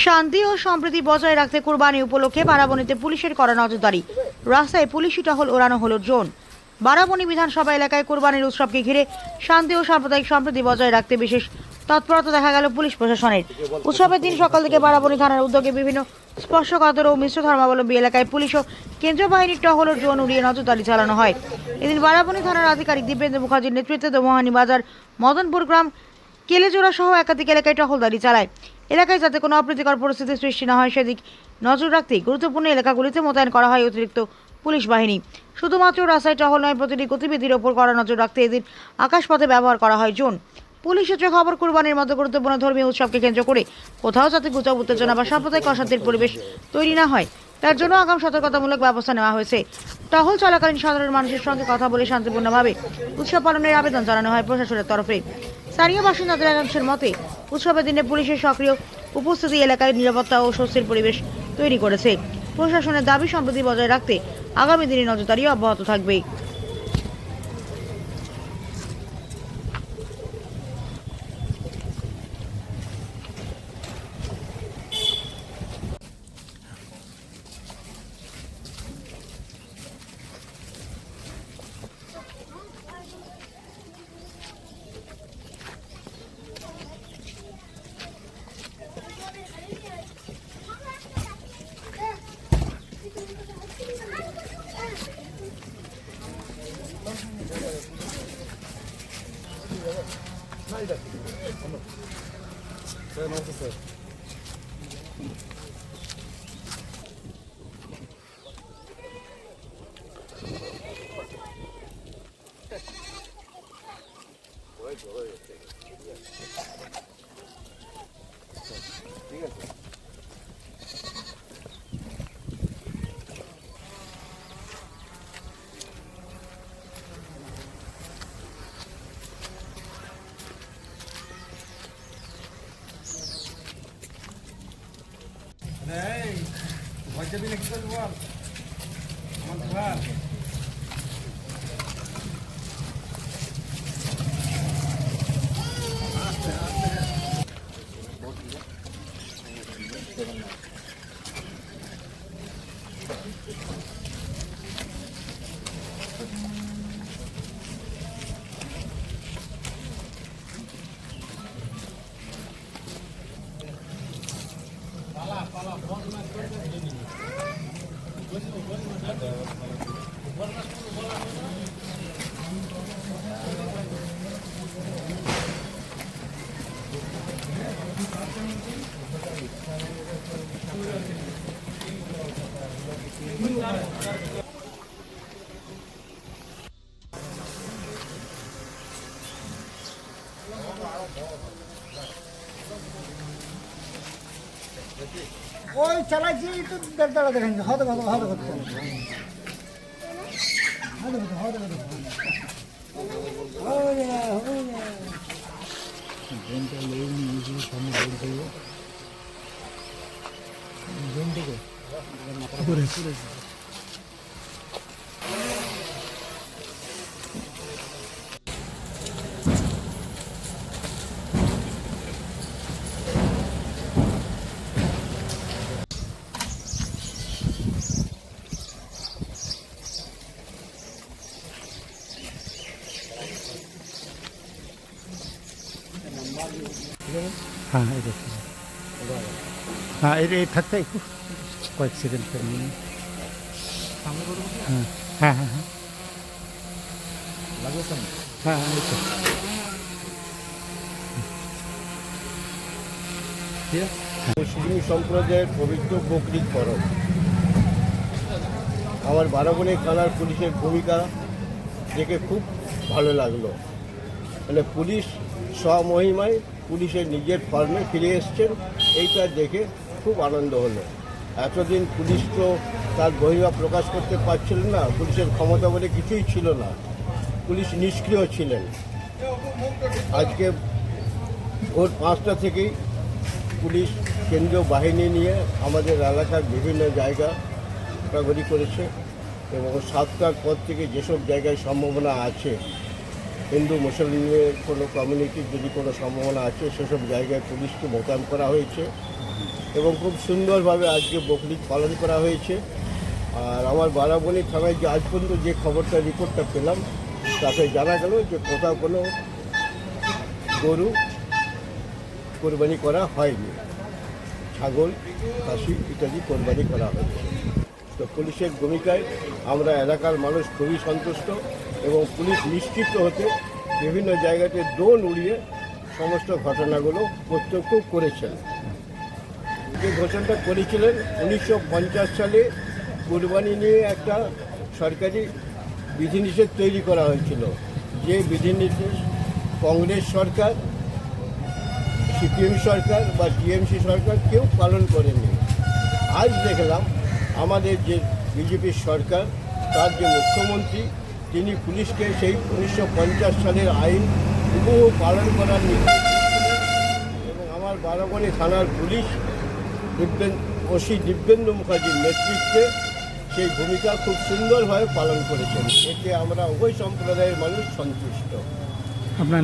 শান্তি ও সম্প্রীতি বজায় রাখতে কুরবানি উপলক্ষে বারাবণীতে পুলিশের কড়া নজরদারি। রাস্তায় পুলিশি টহল ওড়ানো হলো ড্রোন। বারাবণী বিধানসভা এলাকায় কুরবানির উৎসবকে ঘিরে শান্তি ও সাম্প্রদায়িক সম্প্রীতি বজায় রাখতে বিশেষ তৎপরতা দেখা গেল পুলিশ প্রশাসনের। উৎসবের দিন সকাল থেকে বারাবণী থানার উদ্যোগে বিভিন্ন স্পর্শকাতর ও মিশ্র ধর্মাবলম্বী এলাকায় পুলিশ ও কেন্দ্রীয় বাহিনীর টহল ও ড্রোন উড়িয়ে নজরদারি চালানো হয়। এদিন বারাবণী থানার আধিকারিক দিব্যেন্দু মুখার্জির নেতৃত্বে দোমোহানি বাজার, মদনপুর গ্রাম, কেলেজোড়া সহ একাধিক এলাকায় টহলদারি চালায়। এলাকায় যাতে কোনো অপ্রীতিকর পরিস্থিতির সৃষ্টি না হয় সেদিক নজর রাখতেই গুরুত্বপূর্ণ এলাকাগুলিতে মোতায়েন করা হয় অতিরিক্ত পুলিশ বাহিনী। শুধুমাত্র রাস্তায় টহল নয়, প্রতিটি গতিবিধির ওপর কড়া নজর রাখতে এদিন আকাশপথে ব্যবহার করা হয় ড্রোন। পুলিশ সূত্রে খবর, কুরবানির মতো গুরুত্বপূর্ণ ধর্মীয় উৎসবকে কেন্দ্র করে কোথাও যাতে গুজব, উত্তেজনা বা সাম্প্রদায়িক অশান্তির পরিবেশ তৈরি না হয় তার জন্য আগাম সতর্কতামূলক ব্যবস্থা নেওয়া হয়েছে। টহল চলাকালীন সাধারণ মানুষের সঙ্গে কথা বলে শান্তিপূর্ণভাবে উৎসব পালনের আবেদন জানানো হয় প্রশাসনের তরফে। স্থানীয় বাসিন্দাদের একাংশের মতে উৎসবের দিনে পুলিশের সক্রিয় উপস্থিতি এলাকায় নিরাপত্তা ও স্বস্তির পরিবেশ তৈরি করেছে। প্রশাসনের দাবি সম্প্রীতি বজায় রাখতে আগামী দিনে নজরদারি অব্যাহত থাকবে। ভয় যাবি না, কি করবি বল? আমার ঘর ওই চালাচ্ছি তো দাঁড়া দেখেন হতে কথা হতে কথা হ্যাঁ এই দেখছি, হ্যাঁ এই থাকতে একটু কয়েক সেকেন্ড করে নিন। হ্যাঁ হ্যাঁ হ্যাঁ হ্যাঁ হ্যাঁ হ্যাঁ এই তো মুসলিম সম্প্রদায়ের পবিত্র বকরিদ পরব। আমার বারাবণী থানার পুলিশের ভূমিকা দেখে খুব ভালো লাগলো। মানে পুলিশ স্বমহিমায় পুলিশের নিজের ফর্মে ফিরে এসছেন, এইটা দেখে খুব আনন্দ হলো। এতদিন পুলিশ তো তার বহিমা প্রকাশ করতে পারছিল না, পুলিশের ক্ষমতা বলে কিছুই ছিল না, পুলিশ নিষ্ক্রিয় ছিলেন। আজকে ভোর 5টা থেকেই পুলিশ কেন্দ্রীয় বাহিনী নিয়ে আমাদের এলাকার বিভিন্ন জায়গা ঘোরাঘুরি করেছে এবং 7টার পর থেকে যেসব জায়গায় সম্ভাবনা আছে, হিন্দু মুসলিমের কোনো কমিউনিটির যদি কোনো সম্ভাবনা আছে, সেসব জায়গায় পুলিশকে মোতায়েন করা হয়েছে। এবং খুব সুন্দরভাবে আজকে বকরিদ পালন করা হয়েছে। আর আমার বারাবণী থানায় যে আজ পর্যন্ত যে খবরটা রিপোর্টটা পেলাম তাতে জানা গেল যে কোথাও কোনো গরু কোরবানি করা হয়নি, ছাগল, খাসি ইত্যাদি কোরবানি করা হয়েছে। তো পুলিশের ভূমিকায় আমরা এলাকার মানুষ খুবই সন্তুষ্ট এবং পুলিশ নিশ্চিত হতে বিভিন্ন জায়গাতে ড্রোন উড়িয়ে সমস্ত ঘটনাগুলো প্রত্যক্ষ করেছেন। যে ঘোষণাটা করেছিলেন 1950 সালে কুরবানি নিয়ে একটা সরকারি বিধিনিষেধ তৈরি করা হয়েছিল, যে বিধিনিষেধ কংগ্রেস সরকার, সিপিএম সরকার বা টিএমসি সরকার কেউ পালন করেনি। আজ দেখলাম আমাদের যে বিজেপির সরকার, তার যে মুখ্যমন্ত্রী, তিনি পুলিশকে সেই 1950 সালের আইন হুবহু পালন করার নির্দেশ দিয়েছিলেন এবং আমার বারাবণী থানার পুলিশ ওসি দিব্যেন্দু মুখার্জির নেতৃত্বে সেই ভূমিকা খুব সুন্দরভাবে পালন করেছেন। এতে আমরা উভয় সম্প্রদায়ের মানুষ সন্তুষ্ট। আপনার